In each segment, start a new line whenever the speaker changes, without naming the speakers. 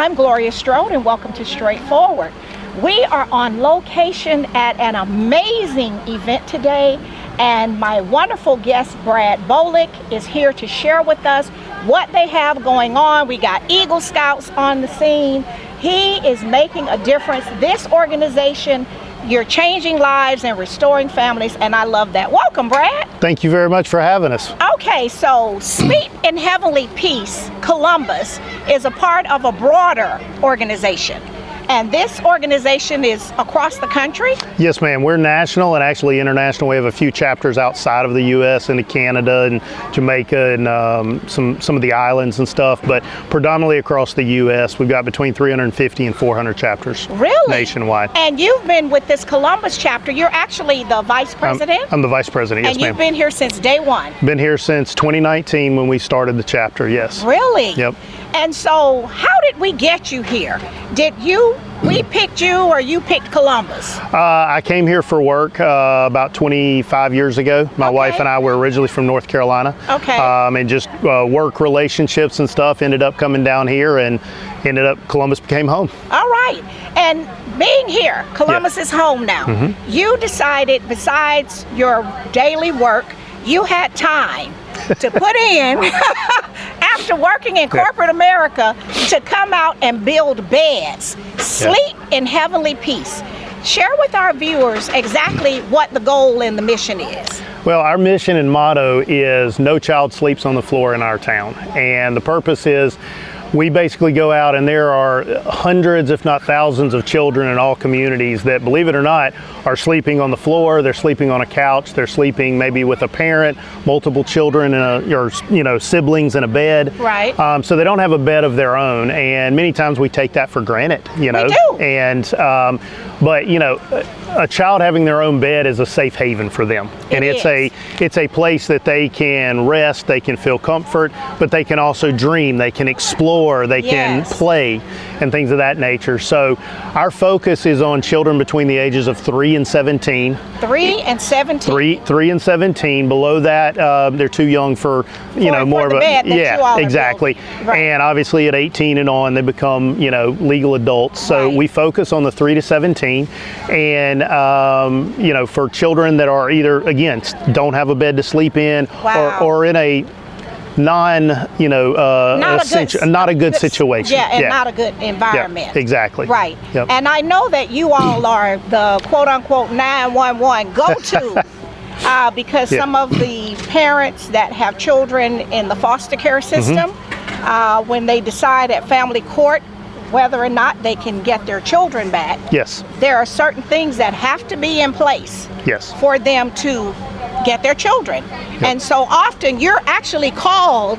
I'm Gloria Strode, and welcome to Straightforward. We are on location at an amazing event today, and my wonderful guest Brad Bolick is here to share with us what they have going on. We got Eagle Scouts on the scene. He is making a difference. This organization, you're changing lives and restoring families, and I love that. Welcome, Brad.
Thank you very much for having us.
Okay, so Sleep in Heavenly Peace Columbus is a part of a broader organization. And this organization is across the country?
Yes, ma'am. We're national and actually international. We have a few chapters outside of the U.S. into Canada and Jamaica and some of the islands and stuff, but predominantly across the U.S. We've got between 350 and 400 chapters.
Really?
Nationwide.
And you've been with this Columbus chapter. You're actually the vice president?
I'm the vice president, yes,
ma'am. And you've been here since day one?
Been here since 2019 when we started the chapter, yes.
Really?
Yep.
And so how did we get you here? We picked you, or you picked Columbus?
I came here for work about 25 years ago. My wife and I were originally from North Carolina.
Okay.
And just work relationships and stuff ended up coming down here, and Columbus became home.
All right. And being here, Columbus is home now. Mm-hmm. You decided, besides your daily work, you had time to put in, after working in corporate America, to come out and build beds. Sleep in Heavenly Peace. Share with our viewers exactly what the goal and the mission is.
Well, our mission and motto is no child sleeps on the floor in our town. And the purpose is we basically go out, and there are hundreds, if not thousands, of children in all communities that, believe it or not, are sleeping on the floor. They're sleeping on a couch. They're sleeping maybe with a parent, multiple children, or siblings in a bed.
Right.
So they don't have a bed of their own, and many times we take that for granted. We
do.
And but a child having their own bed is a safe haven for them, and it's a place that they can rest, they can feel comfort, but they can also dream, they can explore, they can play, and things of that nature. So our focus is on children between the ages of 3 and 17.
3 and 17.
3 and 17. Below that, they're too young for more of a exactly. Right. And obviously at 18 and on, they become legal adults. So we focus on the 3 to 17, and for children that are either, again, don't have a bed to sleep in, or in a not a good situation.
Not a good environment.
Yeah, exactly.
Right.
Yep.
And I know that you all are the quote-unquote 911 go-to because some of the parents that have children in the foster care system, when they decide at family court whether or not they can get their children back, there are certain things that have to be in place for them to get their children. And so often you're actually called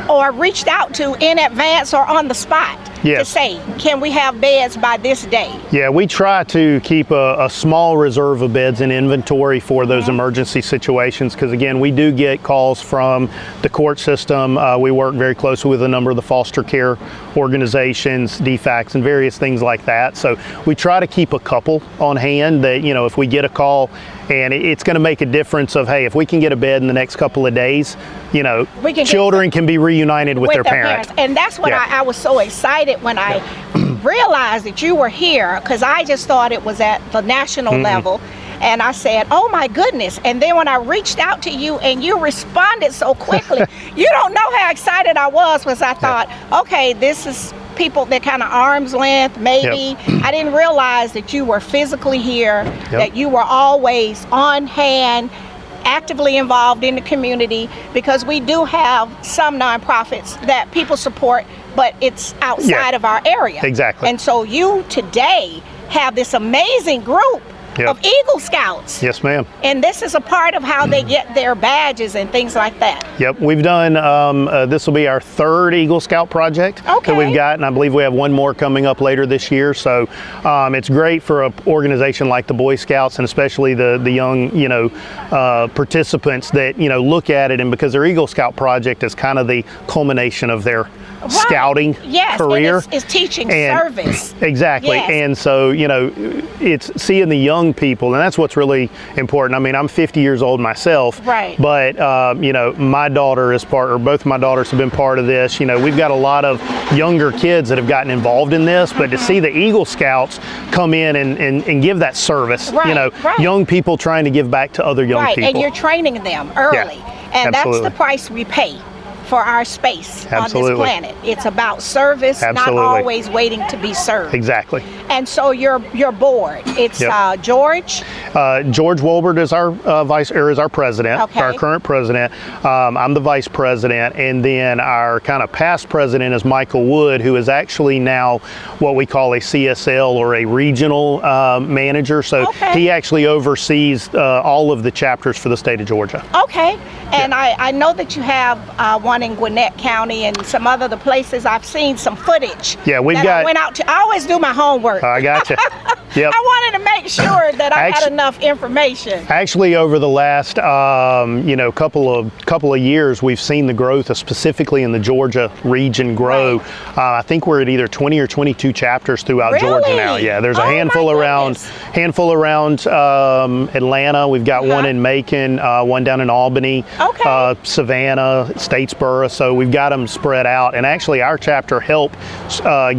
or reached out to in advance or on the spot to say, can we have beds by this day? Yeah,
we try to keep a small reserve of beds in inventory for those emergency situations, because again, we do get calls from the court system. We work very closely with a number of the foster care organizations, DFACs, and various things like that. So we try to keep a couple on hand that, if we get a call and it's going to make a difference of, hey, if we can get a bed in the next couple of days, children can be reunited with their parents.
And that's what I was so excited when I realized that you were here, because I just thought it was at the national level. And I said, oh my goodness. And then when I reached out to you and you responded so quickly, you don't know how excited I was, because I thought, okay, this is people that kind of arm's length, maybe. I didn't realize that you were physically here, that you were always on hand, actively involved in the community, because we do have some nonprofits that people support, but it's outside of our area.
Exactly.
And so you today have this amazing group of Eagle Scouts.
Yes, ma'am.
And this is a part of how they get their badges and things like that.
Yep, we've done, this will be our third Eagle Scout project that we've got, and I believe we have one more coming up later this year. So it's great for an organization like the Boy Scouts, and especially the young, participants that, look at it, and because their Eagle Scout project is kind of the culmination of their scouting
yes,
career.
And it's teaching
And-
service.
Exactly.
Yes.
And so, you know, it's seeing the young people, and that's what's really important. I mean, I'm 50 years old myself,
Right.
but, you know, my daughter is part, or both my daughters have been part of this. You know, we've got a lot of younger kids that have gotten involved in this, but to see the Eagle Scouts come in and give that service, you
Right,
know,
right.
young people trying to give back to other young
Right,
people.
and you're training them early. And
absolutely.
that's the price we pay for our space
Absolutely.
on this planet. It's about service,
Absolutely.
not always waiting to be served.
Exactly.
And so your board, it's
Yep.
George.
George Wolbert is our is our president,
Okay.
our current president. I'm the vice president, and then our kind of past president is Michael Wood, who is actually now what we call a CSL or a regional manager. So
Okay.
he actually oversees all of the chapters for the state of Georgia.
Okay. And I know that you have one in Gwinnett County and some other the places. I've seen some footage.
Yeah, we've
that
got-
I went out to. I always do my homework.
I got you. Yep.
I wanted to make sure that I had enough information.
Actually, over the last you know couple of years, we've seen the growth, specifically in the Georgia region, grow. I think we're at either 20 or 22 chapters throughout Georgia
Really?
now. Yeah, there's a
Oh, my
handful around Atlanta. We've got one in Macon, one down in Albany,
Okay.
Savannah, Statesboro. So we've got them spread out, and actually our chapter helped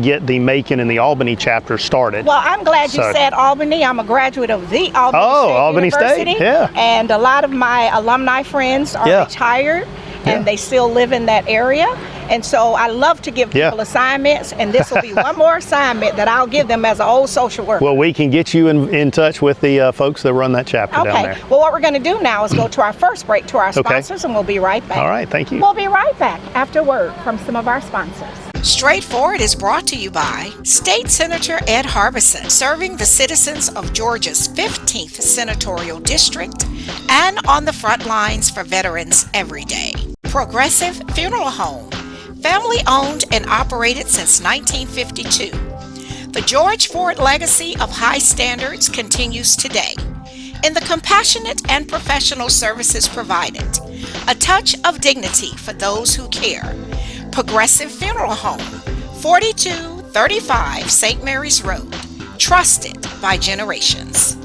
get the Macon and the Albany chapter started.
Well, I'm glad you
So-
said Albany. I'm a graduate of the Albany
Oh,
State
Albany State,
University.
yeah.
And a lot of my alumni friends are
Yeah.
retired, and
Yeah.
they still live in that area. And so I love to give
Yeah.
people assignments, and this will be one more assignment that I'll give them as an old social worker.
Well, we can get you in touch with the folks that run that chapter down
Okay.
there.
Well, what we're going to do now is go to our first break to our sponsors, and we'll be right back.
All right, thank you.
We'll be right back after word from some of our sponsors.
Straightforward is brought to you by State Senator Ed Harbison, serving the citizens of Georgia's 15th Senatorial District and on the front lines for veterans every day. Progressive Funeral Home, family owned and operated since 1952. The George Ford legacy of high standards continues today in the compassionate and professional services provided, a touch of dignity for those who care. Progressive Funeral Home, 4235 St. Mary's Road, trusted by generations.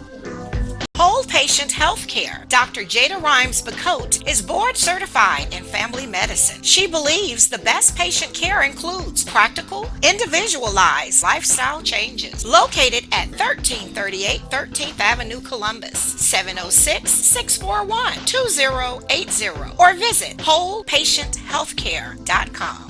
Whole Patient Healthcare. Dr. Jada Rimes-Bacote is board certified in family medicine. She believes the best patient care includes practical, individualized lifestyle changes. Located at 1338 13th Avenue, Columbus, 706-641-2080, or visit wholepatienthealthcare.com.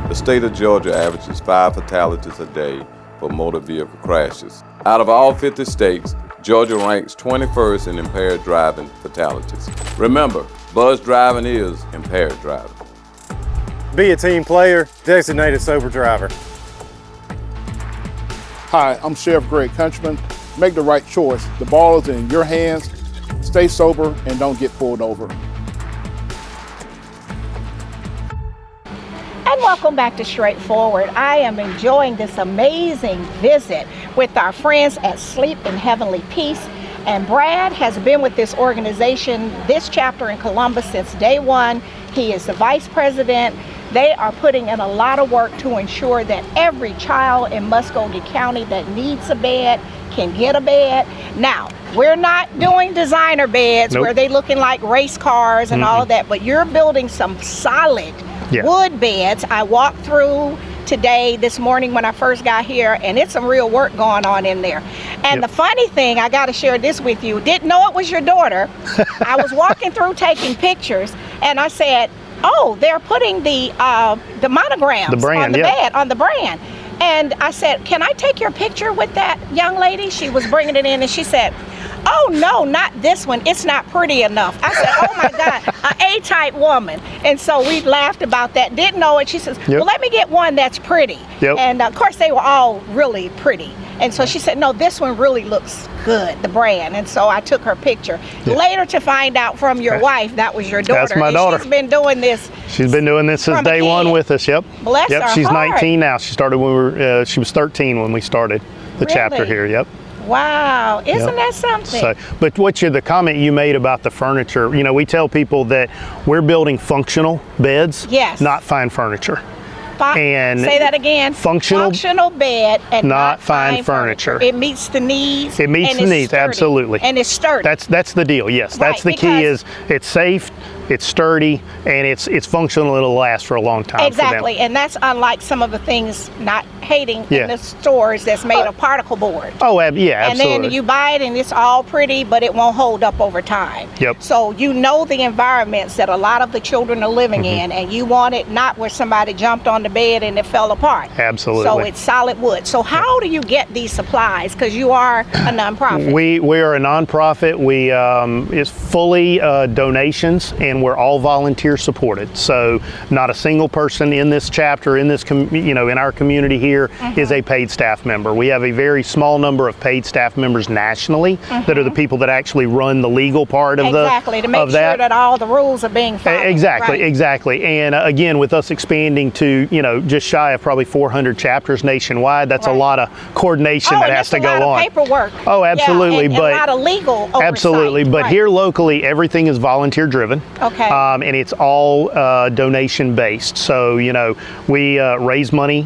The state of Georgia averages 5 fatalities a day for motor vehicle crashes. Out of all 50 states, Georgia ranks 21st in impaired driving fatalities. Remember, buzz driving is impaired driving.
Be a team player, designated sober driver.
Hi, I'm Sheriff Greg Countryman. Make the right choice. The ball is in your hands. Stay sober and don't get pulled over.
And welcome back to Straightforward. I am enjoying this amazing visit with our friends at Sleep in Heavenly Peace. And Brad has been with this organization, this chapter in Columbus, since day one. He is the vice president. They are putting in a lot of work to ensure that every child in Muskogee County that needs a bed can get a bed. Now, we're not doing designer beds
Nope.
where they looking like race cars and all of that, but you're building some solid
Yeah.
wood beds. I walked through this morning when I first got here, and it's some real work going on in there. And
Yep.
the funny thing, I got to share this with you, didn't know it was your daughter. I was walking through taking pictures, and I said, oh, they're putting the monograms
The brand,
on the
yeah.
bed, on the brand. And I said, can I take your picture with that young lady? She was bringing it in, and she said, oh no, not this one. It's not pretty enough. I said, oh my God, an A-type woman. And so we laughed about that. Didn't know it. She says, well, let me get one that's pretty.
Yep.
And of course, they were all really pretty. And so she said, no, this one really looks good, the brand. And so I took her picture.
Yeah.
Later to find out from your wife, that was your daughter.
That's my
And
daughter.
she's been doing this.
She's been doing this since
From a
day one
kid.
with us. Yep.
Bless
Yep.
her
She's
heart.
19 now. She started when she was 13 when we started the chapter
Really?
here. Yep.
Wow, isn't
Yep.
that something?
So, but the comment you made about the furniture, we tell people that we're building functional beds,
Yes.
not fine furniture. And
say that again.
Functional
bed and
not fine furniture.
It meets the needs.
It meets
and
the
it's
needs,
sturdy.
absolutely.
And it's sturdy.
That's the deal. Yes,
Right,
that's the key. Is it's safe, it's sturdy, and it's functional. It'll last for a long time.
Exactly,
For them.
and that's unlike some of the things, not hating,
Yeah.
in the stores that's made of particle board.
Oh, yeah,
And
absolutely.
then you buy it and it's all pretty, but it won't hold up over time.
Yep.
So you know the environments that a lot of the children are living
Mm-hmm.
in, and you want it not where somebody jumped on the bed and it fell apart.
Absolutely.
So it's solid wood. So how do you get these supplies? Because you are a nonprofit.
We are a nonprofit. We it's fully donations, and we're all volunteer supported. So not a single person in this chapter, in this in our community here, is a paid staff member. We have a very small number of paid staff members nationally that are the people that actually run the legal part of
exactly, to make
of
sure
that.
that all the rules are being followed.
Exactly,
Right.
exactly. And again, with us expanding to, just shy of probably 400 chapters nationwide, that's a
Right.
lot of coordination that
and
has
it's
to go
a lot
on.
of paperwork.
Oh, absolutely,
Yeah, and
but
a lot of legal oversight.
absolutely. But
Right.
here locally, everything is volunteer driven.
Okay.
And it's all donation based. So, we raise money,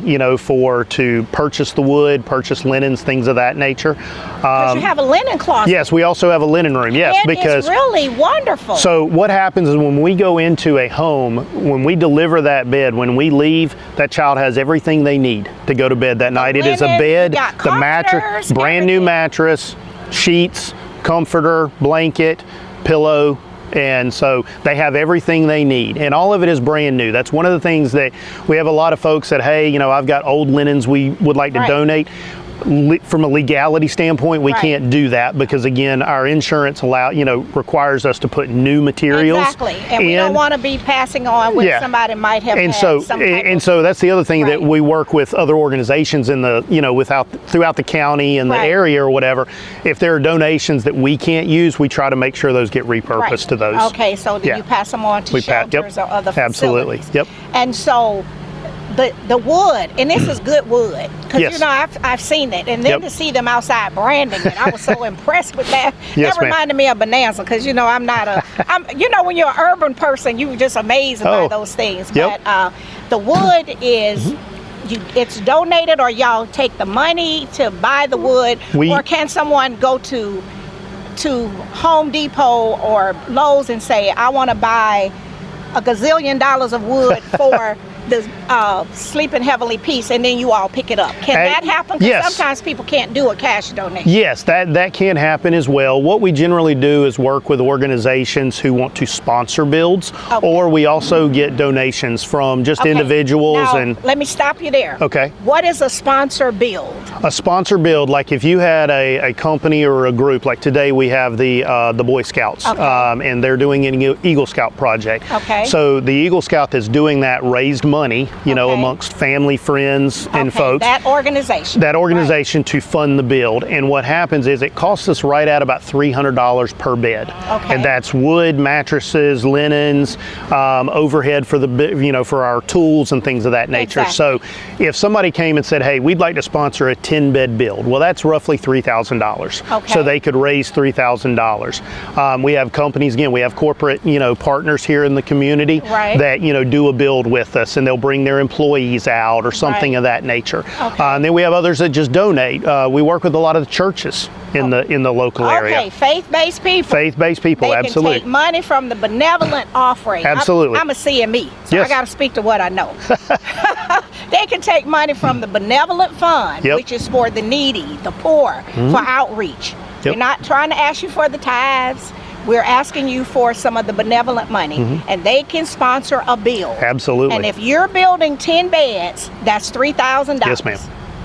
to purchase the wood, purchase linens, things of that nature.
Because you have a linen closet.
Yes, we also have a linen room. Yes,
And
because
it's really wonderful.
so what happens is when we go into a home, when we deliver that bed, when we leave, that child has everything they need to go to bed that night. It is a
linen,
bed,
you got
the mattress,
comforters,
brand new
everything.
mattress, sheets, comforter, blanket, pillow. And so they have everything they need, and all of it is brand new. That's one of the things that we have a lot of folks that, hey, I've got old linens we would like to
Right.
donate. From a legality standpoint, we
Right.
can't do that because again, our insurance requires us to put new materials.
Exactly. And we don't want to be passing on what
Yeah.
somebody might have
and
had
so
some type
and
of-
so that's the other thing that
Right.
we work with other organizations in the throughout the county and the
Right.
area or whatever. If there are donations that we can't use, we try to make sure those get repurposed
Right.
to those.
Okay, so do
Yeah.
you pass them on to
We yep.
shelters or other
Absolutely.
facilities?
Yep.
And so the wood, and this is good wood, because
Yes.
I've seen it, and then
Yep.
to see them outside branding it, I was so impressed with that.
Yes,
That
ma'am.
reminded me of Bonanza, because I'm not when you're an urban person, you're just amazed by
Oh.
those things.
Yep.
But the wood is. It's donated, or y'all take the money to buy the wood, or can someone go to Home Depot or Lowe's and say, I want to buy $1 gazillion of wood for the Sleeping Heavenly piece, and then you all pick it up? Can that happen? 'Cause
yes.
sometimes people can't do a cash donation.
Yes, that can happen as well. What we generally do is work with organizations who want to sponsor builds,
Okay.
or we also get donations from just
Okay.
individuals.
Now,
And
let me stop you there.
Okay.
What is a sponsor build?
a sponsor build, like if you had a company or a group, like today we have the Boy Scouts,
Okay.
and they're doing an Eagle Scout project.
Okay.
So the Eagle Scout that's doing that raised money,
Okay.
amongst family, friends, and
Okay,
folks.
that organization.
That organization to fund the build. And what happens is it costs us right at about $300 per bed.
Okay.
And that's wood, mattresses, linens, overhead for for our tools and things of that nature.
Exactly.
So if somebody came and said, hey, we'd like to sponsor a 10-bed build, well, that's roughly $3,000.
Okay.
So they could raise $3,000. We have companies, again, we have corporate, partners here in the community
Right.
that, do a build with us, and they'll bring their employees out or something
Right.
of that nature.
Okay.
And then we have others that just donate. We work with a lot of the churches in the local area.
Okay, faith-based people.
Faith-based people,
They
absolutely.
can take money from the benevolent offering.
Absolutely.
I'm a CME, so
Yes.
I got to speak to what I know. They can take money from the benevolent fund,
Yep.
which is for the needy, the poor, for outreach.
Yep.
We're not trying to ask you for the tithes. We're asking you for some of the benevolent money, and they can sponsor a build.
Absolutely.
And if you're building 10 beds, that's $3,000.
Yes, ma'am.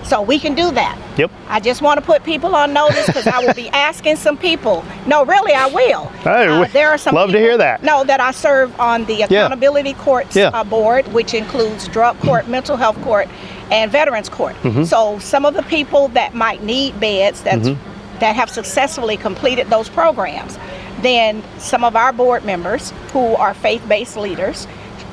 So we can do that.
Yep.
I just want to put people on notice, because I will be asking some people. No, really, I will.
Oh,
There are some
love to
people-
hear that.
No, that I serve on the Accountability Courts
Yeah.
Board, which includes drug court, mental health court, and veterans court.
Mm-hmm.
So some of the people that might need beds that have successfully completed those programs, then some of our board members who are faith-based leaders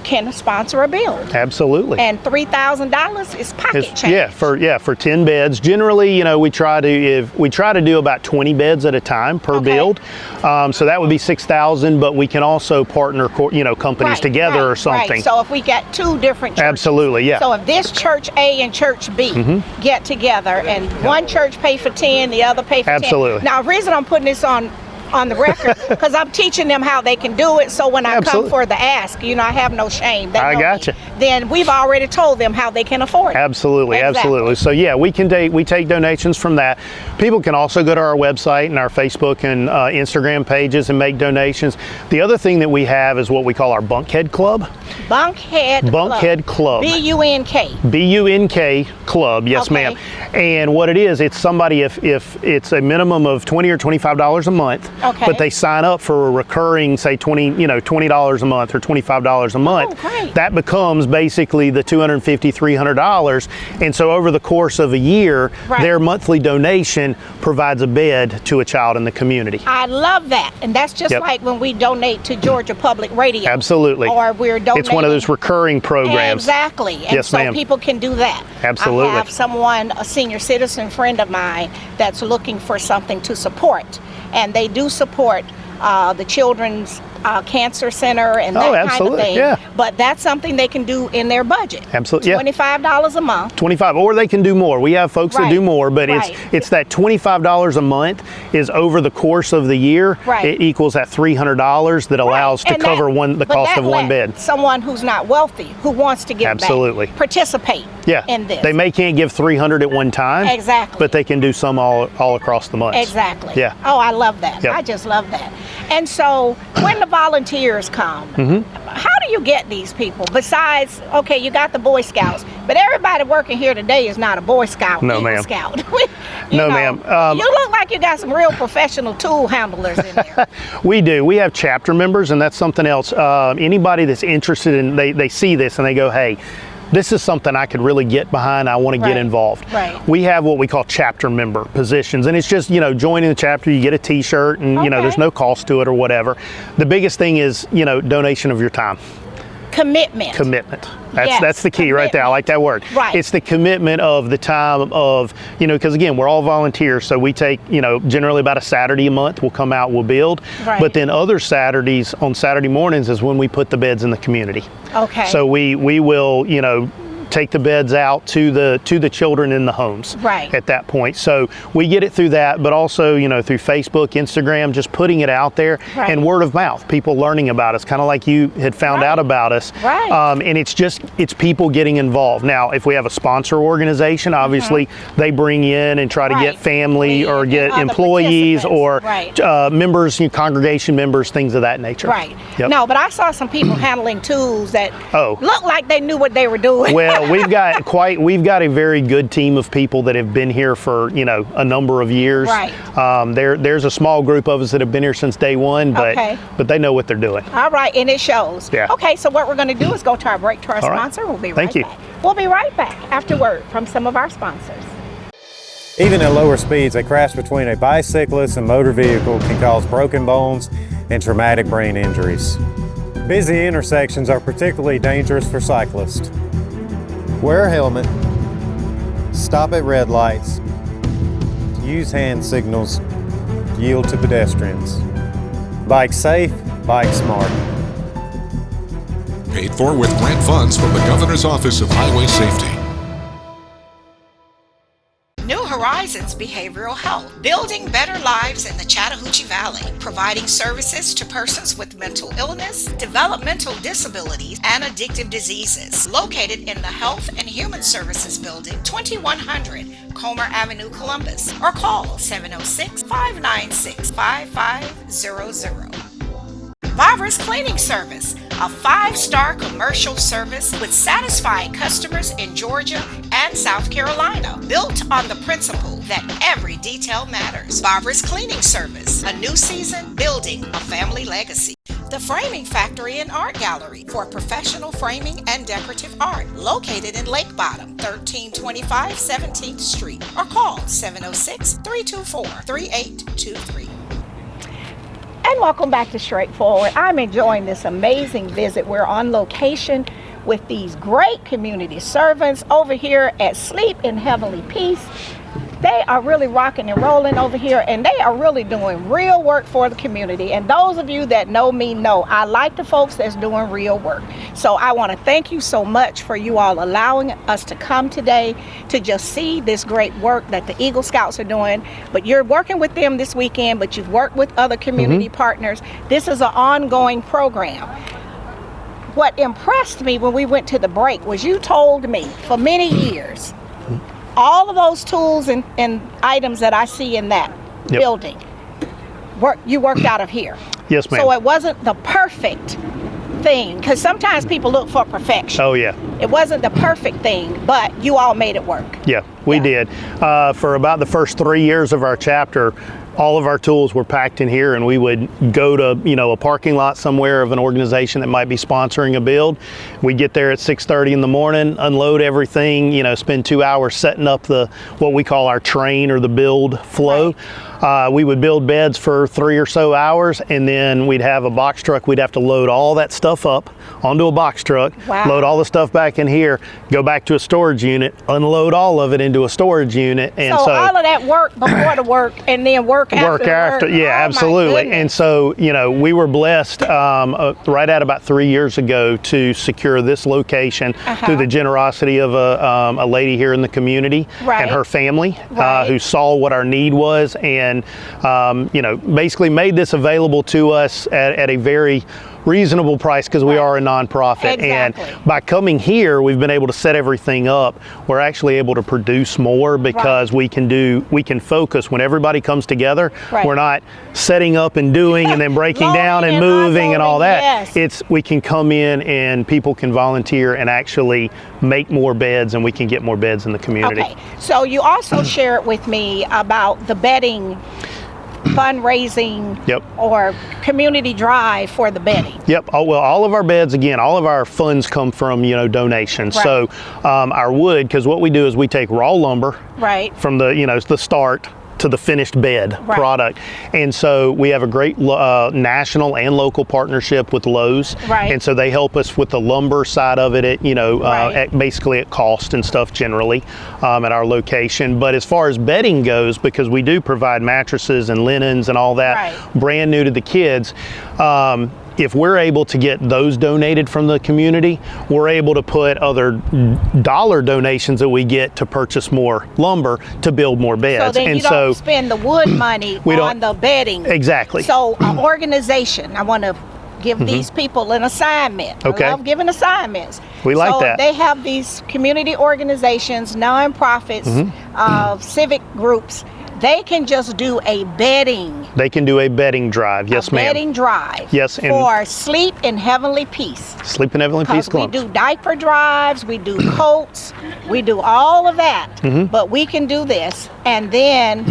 can sponsor a build.
Absolutely.
And $3,000 is pocket change.
For 10 beds. Generally, you know, we try to do about 20 beds at a time per build. So that would be 6,000, but we can also partner, you know, companies together or something.
Right. So if we get two different churches.
Absolutely, yeah.
So if this church A and church B get together and one church pay for 10, the other pay for 10.
Absolutely.
Now, the reason I'm putting this on the record because I'm teaching them how they can do it, so when I come for the ask, you know, I have no shame. They
I
know
gotcha.
me. Then we've already told them how they can afford it.
Absolutely. So yeah, we take donations from that. People can also go to our website and our Facebook and Instagram pages and make donations. The other thing that we have is what we call our Bunkhead Club.
Bunkhead Club. B-U-N-K.
B-U-N-K Club, yes ma'am. And what it is, it's somebody, if it's a minimum of $20 or $25 a month, but they sign up for a recurring, say $20 a month or $25 a month, that becomes basically the $250, $300. And so over the course of a year, their monthly donation provides a bed to a child in the community.
I love that. And that's just like when we donate to Georgia Public Radio.
Absolutely.
Or we're donating.
It's one of those recurring programs.
Exactly. And
yes,
so
ma'am.
people can do that.
Absolutely.
I have someone, a senior citizen friend of mine, that's looking for something to support. And they do support the Children's Cancer Center and that kind of thing.
Yeah.
But that's something they can do in their budget.
Absolutely.
$25 a month.
25, or they can do more. We have folks that do more, but it's that $25 a month is over the course of the year. It equals that $300 that allows to cover the cost of one bed.
Someone who's not wealthy, who wants to give back, participate in this.
They can't give $300 at one time.
Exactly.
But they can do some all across the month.
Exactly.
Yeah.
Oh, I love that.
Yep.
I just love that. And so when the volunteers come, how do you get these people? Besides, okay, you got the Boy Scouts, but everybody working here today is not a Boy Scout.
No, ma'am.
Scout.
No, ma'am.
You look like you got some real professional tool handlers in there.
We do. We have chapter members, and that's something else. Anybody that's interested in, they see this and they go, hey, this is something I could really get behind. I want to get involved. We have what we call chapter member positions, and it's just, you know, joining the chapter, you get a t-shirt and, you know, there's no cost to it or whatever. The biggest thing is, you know, donation of your time.
Commitment.
That's the key right there. I like that word. It's the commitment of the time of, you know, because again, we're all volunteers, so we take, you know, generally about a Saturday a month, we'll come out, we'll build. But then other Saturdays, on Saturday mornings is when we put the beds in the community. So we will, you know, take the beds out to the children in the homes at that point. So we get it through that, but also, you know, through Facebook, Instagram, just putting it out there and word of mouth, people learning about us, kind of like you had found out about us. And it's people getting involved. Now, if we have a sponsor organization, obviously they bring in and try to get family or get employees or members, you know, congregation members, things of that nature.
No, but I saw some people handling tools that looked like they knew what they were doing.
Well, we've got a very good team of people that have been here for, you know, a number of years. There's a small group of us that have been here since day one, but they know what they're doing.
All right, and it shows.
Yeah.
Okay, so what we're going to do is go to our break to our sponsor. We'll be right back. We'll be right back after word from some of our sponsors.
Even at lower speeds, a crash between a bicyclist and motor vehicle can cause broken bones and traumatic brain injuries. Busy intersections are particularly dangerous for cyclists. Wear a helmet, stop at red lights, use hand signals, yield to pedestrians. Bike safe, bike smart.
Paid for with grant funds from the Governor's Office of Highway Safety.
New Horizons Behavioral Health, building better lives in the Chattahoochee Valley, providing services to persons with mental illness, developmental disabilities, and addictive diseases. Located in the Health and Human Services Building, 2100 Comer Avenue, Columbus, or call 706-596-5500. Barbara's Cleaning Service, a 5-star commercial service with satisfied customers in Georgia and South Carolina, built on the principle that every detail matters. Barbara's Cleaning Service, a new season building a family legacy. The Framing Factory and Art Gallery for professional framing and decorative art, located in Lake Bottom, 1325 17th Street, or call 706-324-3823.
And welcome back to Straightforward. I'm enjoying this amazing visit. We're on location with these great community servants over here at Sleep in Heavenly Peace. They are really rocking and rolling over here, and they are really doing real work for the community. And those of you that know me know I like the folks that's doing real work. So I want to thank you so much for you all allowing us to come today to just see this great work that the Eagle Scouts are doing. But you're working with them this weekend, but you've worked with other community partners. This is an ongoing program. What impressed me when we went to the break was you told me for many years, all of those tools and items that I see in that building, you worked out of here.
Yes, ma'am.
So it wasn't the perfect thing, because sometimes people look for perfection.
Oh, yeah.
It wasn't the perfect thing, but you all made it work.
Yeah, we did. For about the first 3 years of our chapter, all of our tools were packed in here, and we would go to, a parking lot somewhere of an organization that might be sponsoring a build. We'd get there at 6:30 in the morning, unload everything, spend 2 hours setting up what we call our train or the build flow. We would build beds for 3 or so hours, and then we'd have a box truck. We'd have to load all that stuff up onto a box truck, load all the stuff back in here, go back to a storage unit, unload all of it into a storage unit. And
so all of that work before the work, and then work after.
Yeah, absolutely. And so, we were blessed right at about 3 years ago to secure this location through the generosity of a lady here in the community and her family who saw what our need was, and basically made this available to us at a very reasonable price, because we are a nonprofit.
Exactly.
And by coming here, we've been able to set everything up. We're actually able to produce more because we can focus when everybody comes together. We're not setting up and doing and then breaking down and moving and all that. We can come in and people can volunteer and actually make more beds, and we can get more beds in the community.
Okay, so you also shared with me about the bedding fundraising or community drive for the bedding.
Oh, well, all of our beds, again, all of our funds come from donations. So our wood, because what we do is we take raw lumber from the start to the finished bed product. And so we have a great national and local partnership with Lowe's. And so they help us with the lumber side of it at, basically at cost and stuff generally at our location. But as far as bedding goes, because we do provide mattresses and linens and all that brand new to the kids, if we're able to get those donated from the community, we're able to put other dollar donations that we get to purchase more lumber to build more beds.
So then you don't spend the wood money on the bedding.
Exactly.
So an organization, I want to give these people an assignment. I love giving assignments.
We like that.
They have these community organizations, nonprofits, civic groups. They can just do a bedding.
They can do a bedding drive. Yes, ma'am.
Bedding drive.
Yes,
for Sleep in Heavenly Peace.
Sleep in Heavenly Peace Club.
We do diaper drives. We do coats. We do all of that. But we can do this. And then,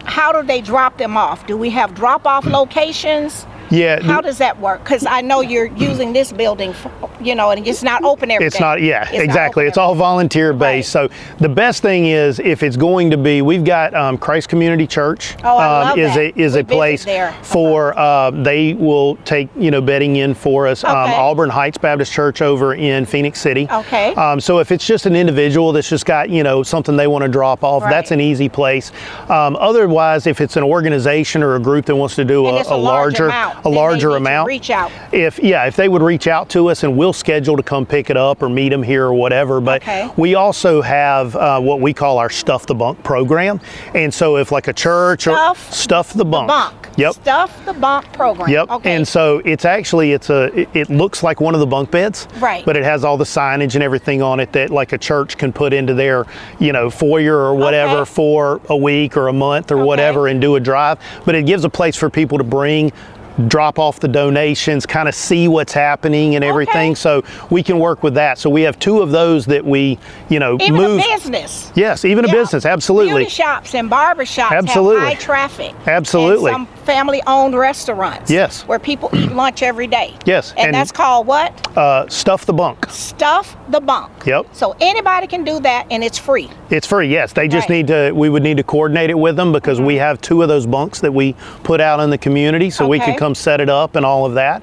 how do they drop them off? Do we have drop-off locations?
Yeah.
How does that work? Because I know you're using this building, and it's not open every day.
It's not, exactly. It's all volunteer based. So the best thing is, if it's going to be, we've got Christ Community Church is a place for, they will take, bedding in for us. Auburn Heights Baptist Church over in Phoenix City. So if it's just an individual that's just got, something they want to drop off, that's an easy place. Otherwise, if it's an organization or a group that wants to do a larger amount,
reach out.
If they would reach out to us, and we'll schedule to come pick it up or meet them here or whatever. But we also have what we call our Stuff the Bunk program. And so if like a church Stuff the Bunk.
Stuff the Bunk program.
And so it's actually, it looks like one of the bunk beds, but it has all the signage and everything on it that like a church can put into their, foyer or whatever for a week or a month or whatever and do a drive. But it gives a place for people to bring, drop off the donations, kind of see what's happening and everything. So we can work with that. So we have 2 of those that we,
even
move.
A business.
Yes, even a business, absolutely.
Beauty shops and barber shops have high traffic.
Absolutely.
And some family-owned restaurants.
Yes.
Where people eat lunch every day.
Yes,
And that's called what?
Stuff the Bunk.
Stuff the Bunk.
Yep.
So anybody can do that, and it's free.
It's free, yes. They just
Right.
we would need to coordinate it with them because we have 2 of those bunks that we put out in the community, so we
Okay.
could come set it up and all of that.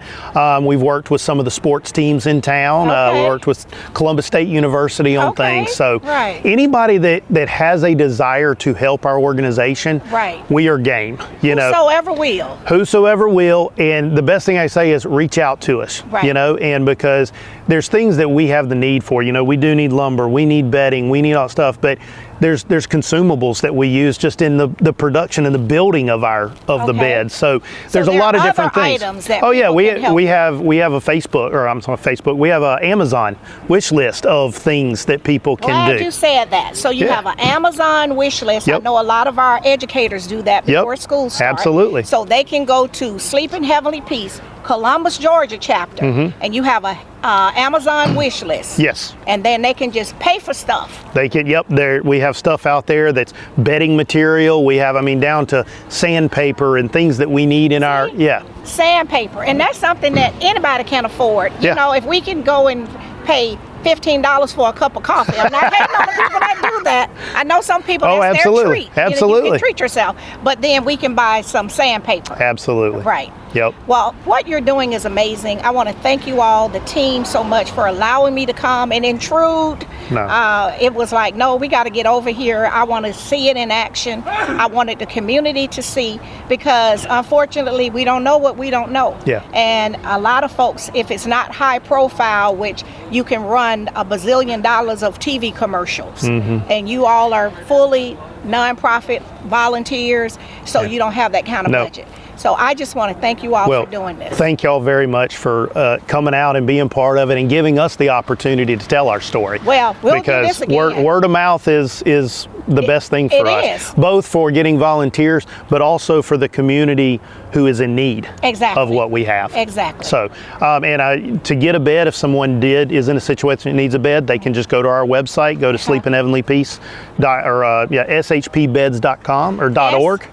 We've worked with some of the sports teams in town.
Okay.
We worked with Columbus State University on
Okay.
things. So
Right.
anybody that has a desire to help our organization,
Right.
we are game. You know,
Whosoever will.
whosoever will, and the best thing I say is reach out to us.
Right.
You know, and because there's things that we have the need for. You know, we do need lumber, we need bedding, we need all stuff, but there's consumables that we use just in the production and the building of the
Okay.
beds. So there's a
there
lot
are
of different
other
things.
items that
Oh yeah,
people can help
we
with.
have a Facebook, or I'm sorry, Facebook. We have a Amazon wish list of things that people can
Glad
do.
you said that. So you
Yeah.
have an Amazon wish list. I
Yep.
know a lot of our educators do that
Yep.
before school starts.
Absolutely.
So they can go to Sleep in Heavenly Peace, Columbus, Georgia chapter, and you have a Amazon wish list.
Yes.
And then they can just pay for stuff.
They can, yep, we have stuff out there that's bedding material. We have, down to sandpaper and things that we need in our, yeah.
Sandpaper, and that's something that anybody can afford. You
Yeah.
know, if we can go and pay $15 for a cup of coffee. I'm not hating on the people that do that. I know some people,
Oh,
that's
absolutely.
their treat. You know, you
Absolutely.
can treat yourself, but then we can buy some sandpaper.
Absolutely.
Right.
Yep.
Well, what you're doing is amazing. I want to thank you all, the team, so much for allowing me to come and intrude.
No.
It was like, no, we got to get over here. I want to see it in action. I wanted the community to see, because unfortunately, we don't know what we don't know.
Yeah.
And a lot of folks, if it's not high profile, which you can run $1 bazillion of TV commercials, and you all are fully nonprofit volunteers, so you don't have that kind of
No.
budget. So I just want to thank you all
Well,
for doing this.
thank y'all very much for coming out and being part of it and giving us the opportunity to tell our story.
Well, we'll do
because
this again.
word of mouth is the best thing for
it
us,
is.
both for getting volunteers, but also for the community who is in need
Exactly.
of what we have.
Exactly.
So, to get a bed, if someone is in a situation that needs a bed, they can just go to our website, go to Sleep in Heavenly Peace, shpbeds.com or .org.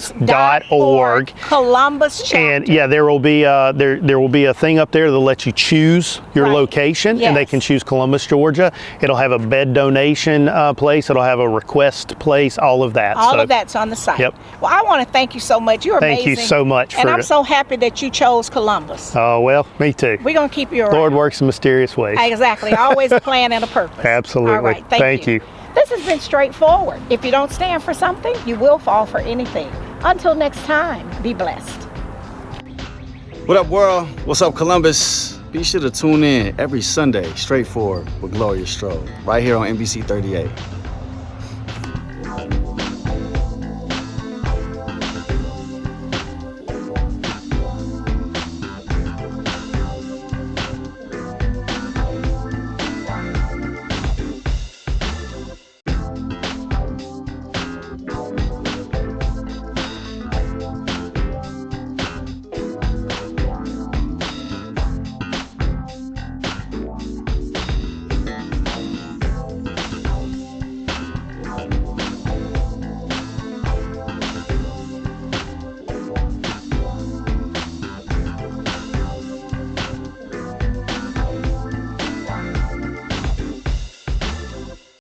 shpbeds.org.
Columbus chapter.
And yeah, there will be a thing up there that'll let you choose your
Right.
location, and they
Yes.
can choose Columbus, Georgia. It'll have a bed donation place. It'll have a request place. All of that.
All
So,
of that's on the site.
Yep.
Well, I want to thank you so much. You're
Thank
amazing.
you so much
And
for
I'm
it.
so happy that you chose Columbus.
Oh well, me too.
We're going to keep you around.
Lord works in mysterious ways.
Exactly. Always a plan and a purpose.
Absolutely.
All right. Thank you. This has been straightforward. If you don't stand for something, you will fall for anything. Until next time, be blessed.
What up, world? What's up, Columbus? Be sure to tune in every Sunday, Straightforward with Gloria Strode, right here on NBC 38.